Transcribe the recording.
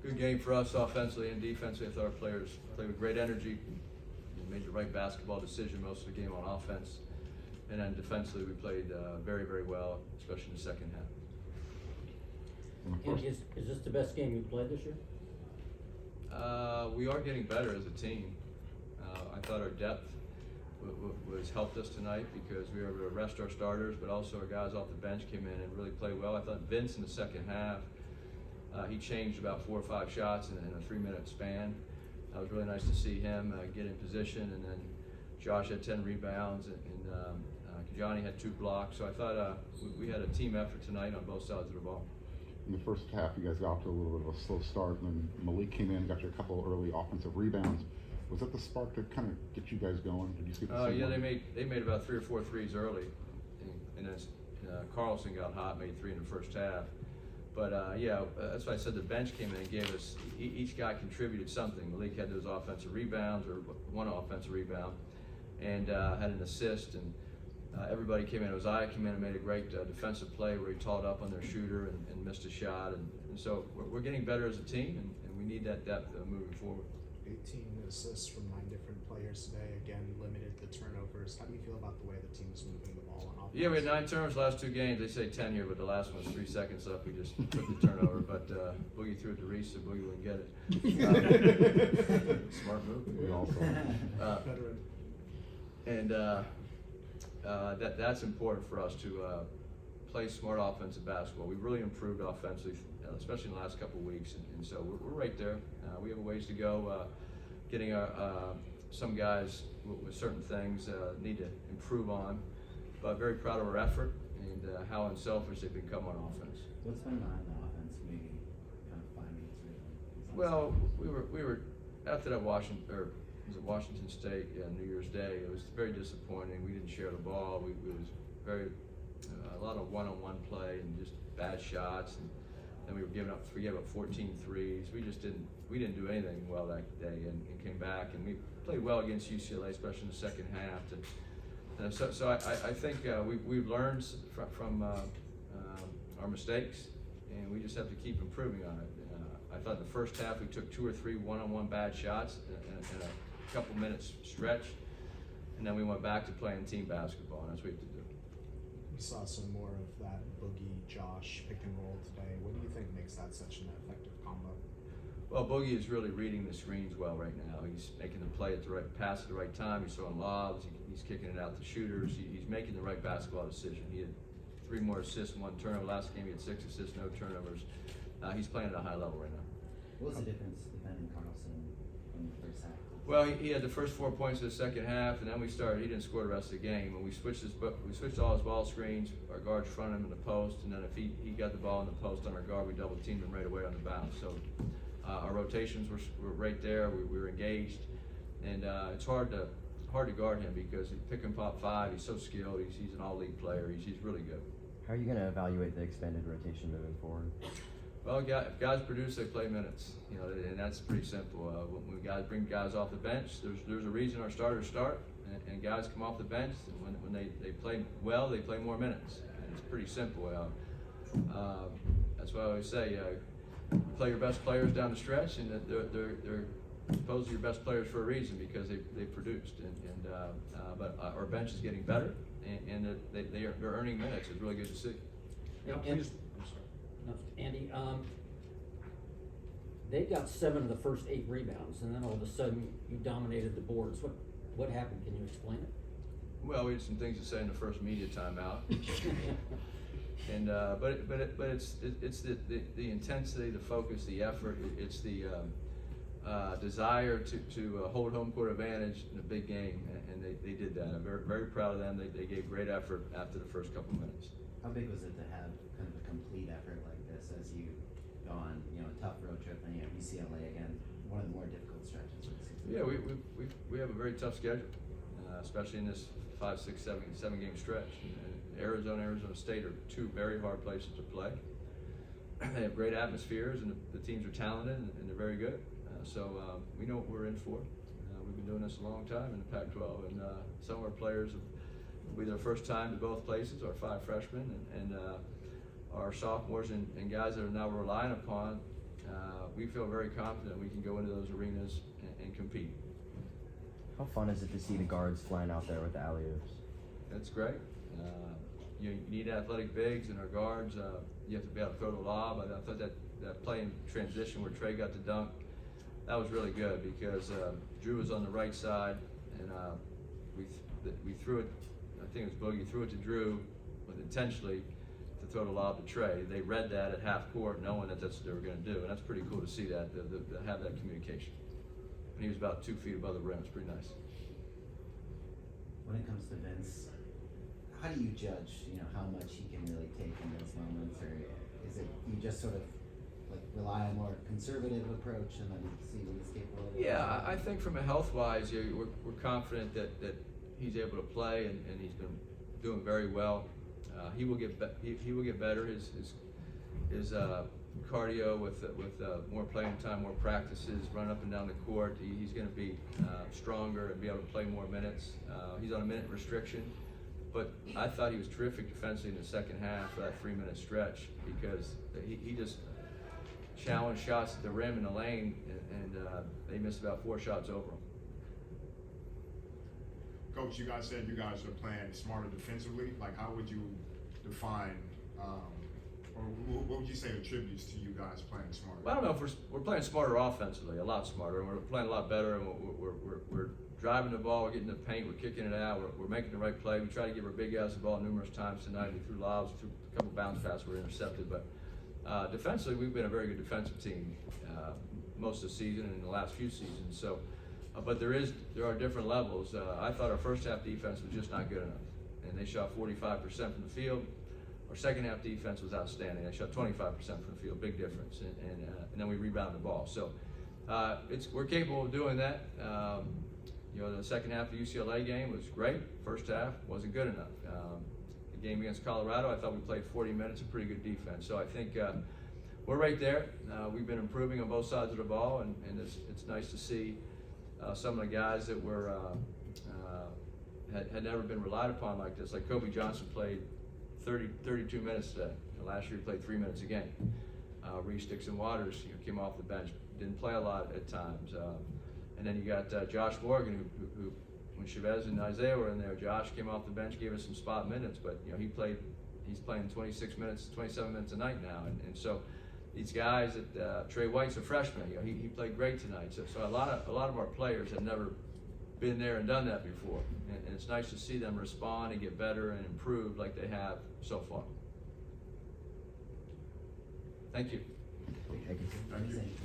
Good game for us offensively and defensively. I thought our players played with great energy. We made the right basketball decision most of the game on offense. And then defensively, we played very, very well, especially in the second half. And is this the best game you've played this year? We are getting better as a team. I thought our depth was helped us tonight because we were able to rest our starters, but also our guys off the bench came in and really played well. I thought Vince in the second half, he changed about 4 or 5 shots in a 3-minute span. It was really nice to see him get in position, and then Josh had 10 rebounds, and Johnny had 2 blocks. So I thought we had a team effort tonight on both sides of the ball. In the first half, you guys got off to a little bit of a slow start, and then Malik came in, got you a couple early offensive rebounds. Was that the spark to kind of get you guys going? Did you see the same yeah, one? they made about 3 or 4 threes early, and then Carlson got hot, made 3 in the first half. But yeah, that's why I said the bench came in and gave us, each guy contributed something. Malik had those offensive rebounds, or 1 offensive rebound, and had an assist, and everybody came in. Ozai came in and made a great defensive play where he taught up on their shooter and missed a shot. And so we're getting better as a team, and we need that depth moving forward. 18 assists from 9 different players today. Again, limited the turnovers. How do you feel about the way the team is moving the ball on offense? Yeah, we had 9 turnovers last 2 games. They say 10 here, but the last one was 3 seconds up. We just took the turnover, but Boogie threw it to Reese, so Boogie wouldn't get it. Smart move. We also. Veteran. And that's important for us to play smart offensive basketball. We've really improved offensively, especially in the last couple of weeks, and so we're right there. We have a ways to go. Getting some guys with certain things need to improve on, but very proud of our effort and how unselfish they've become on offense. What's been behind the offense maybe kind of finding its rhythm? Well, we were after that Washington State New Year's Day. It was very disappointing. We didn't share the ball. It was very a lot of one-on-one play and just bad shots, and then we gave up 14 threes. We didn't do anything well that day, and came back, and we played well against UCLA, especially in the second half. So I think we've learned from our mistakes, and we just have to keep improving on it. I thought in the first half we took 2 or 3 one-on-one bad shots in a couple minutes stretch, and then we went back to playing team basketball, and that's what we have to do. We saw some more of that Boogie Josh pick and roll today. What do you think makes that such an effective combo? Well, Boogie is really reading the screens well right now. He's making the play at the right pass at the right time. He's throwing lobs. He's kicking it out to shooters. He's making the right basketball decision. He had 3 more assists, 1 turnover. Last game he had 6 assists, no turnovers. He's playing at a high level right now. What was the difference defending Carlson in the first half? Well, he had the first 4 points of the second half, and then we started. He didn't score the rest of the game. When we switched all his ball screens, our guards fronted him in the post, and then if he got the ball in the post on our guard, we double teamed him right away on the bounce. So our rotations were right there. We were engaged, and it's hard to guard him because he pick and pop 5. He's so skilled. He's an all-league player. He's really good. How are you going to evaluate the expanded rotation moving forward? Well, if guys produce, they play minutes, and that's pretty simple. When guys bring guys off the bench, there's a reason our starters start, and guys come off the bench. And when they play well, they play more minutes. And it's pretty simple. That's why I always say, you play your best players down the stretch, and they're supposedly your best players for a reason because they produced. But our bench is getting better, and they're earning minutes. It's really good to see. Yeah, And- please. I'm sorry. Andy, they got 7 of the first 8 rebounds, and then all of a sudden you dominated the boards. What happened? Can you explain it? Well, we had some things to say in the first media timeout, and but it's the intensity, the focus, the effort. It's the desire to hold home court advantage in a big game, and they did that. I'm very, very proud of them. They gave great effort after the first couple minutes. How big was it to have kind of a complete effort like this as you go on, a tough road trip, and UCLA again, one of the more difficult stretches of the season? Yeah, we have a very tough schedule, especially in this 5, 6, 7 game stretch. And Arizona State are 2 very hard places to play. They have great atmospheres, and the teams are talented, and they're very good. So we know what we're in for. We've been doing this a long time in the Pac-12, and some of our players will be their first time to both places, our 5 freshmen, and our sophomores and guys that are now relying upon we feel very confident we can go into those arenas and compete. How fun is it to see the guards flying out there with the alley-oops? That's great. You need athletic bigs and our guards. You have to be able to throw the lob. I thought that play in transition where Trey got the dunk, that was really good because Drew was on the right side, and we threw it. I think it was Boogie threw it to Drew, with intentionally to throw the lob to Trey. They read that at half court, knowing that that's what they were going to do, and that's pretty cool to see that to have that communication. And he was about 2 feet above the rim. It's pretty nice. When it comes to Vince, how do you judge, how much he can really take in those moments, or is it you just sort of like rely on a more conservative approach and then see what he's capable of? Yeah, I think from a health-wise, we're confident that he's able to play and he's been doing very well. He will get better. His cardio with more playing time, more practices, run up and down the court. He's going to be stronger and be able to play more minutes. He's on a minute restriction, but I thought he was terrific defensively in the second half for that 3-minute stretch because he just challenged shots at the rim in the lane, and they missed about 4 shots over him. Coach, you guys said you guys are playing smarter defensively. Like, how would you define, or what would you say attributes to you guys playing smarter? Well, I don't know if we're playing smarter offensively, a lot smarter, and we're playing a lot better, and we're driving the ball, we're getting the paint, we're kicking it out, we're making the right play. We try to give our big guys the ball numerous times tonight. We threw lobs, threw a couple bounce passes were intercepted, but defensively, we've been a very good defensive team most of the season and in the last few seasons. So, but there are different levels. I thought our first half defense was just not good enough, and they shot 45% from the field. Our second half defense was outstanding. They shot 25% from the field, big difference, and then we rebounded the ball. So we're capable of doing that. The second half of the UCLA game was great. First half wasn't good enough. The game against Colorado, I thought we played 40 minutes of pretty good defense. So I think we're right there. We've been improving on both sides of the ball, and it's nice to see some of the guys that were had never been relied upon like this. Like Kobe Johnson played 32 minutes today. Last year he played 3 minutes a game. Reese Dixon-Waters came off the bench, didn't play a lot at times. And then you got Josh Morgan, who when Chavez and Isaiah were in there, Josh came off the bench, gave us some spot minutes, but he's playing 26 minutes, 27 minutes a night now, and so these guys Trey White's a freshman, he played great tonight. So a lot of our players have never been there and done that before, and it's nice to see them respond and get better and improve like they have so far. Thank you. Thank you. Amazing.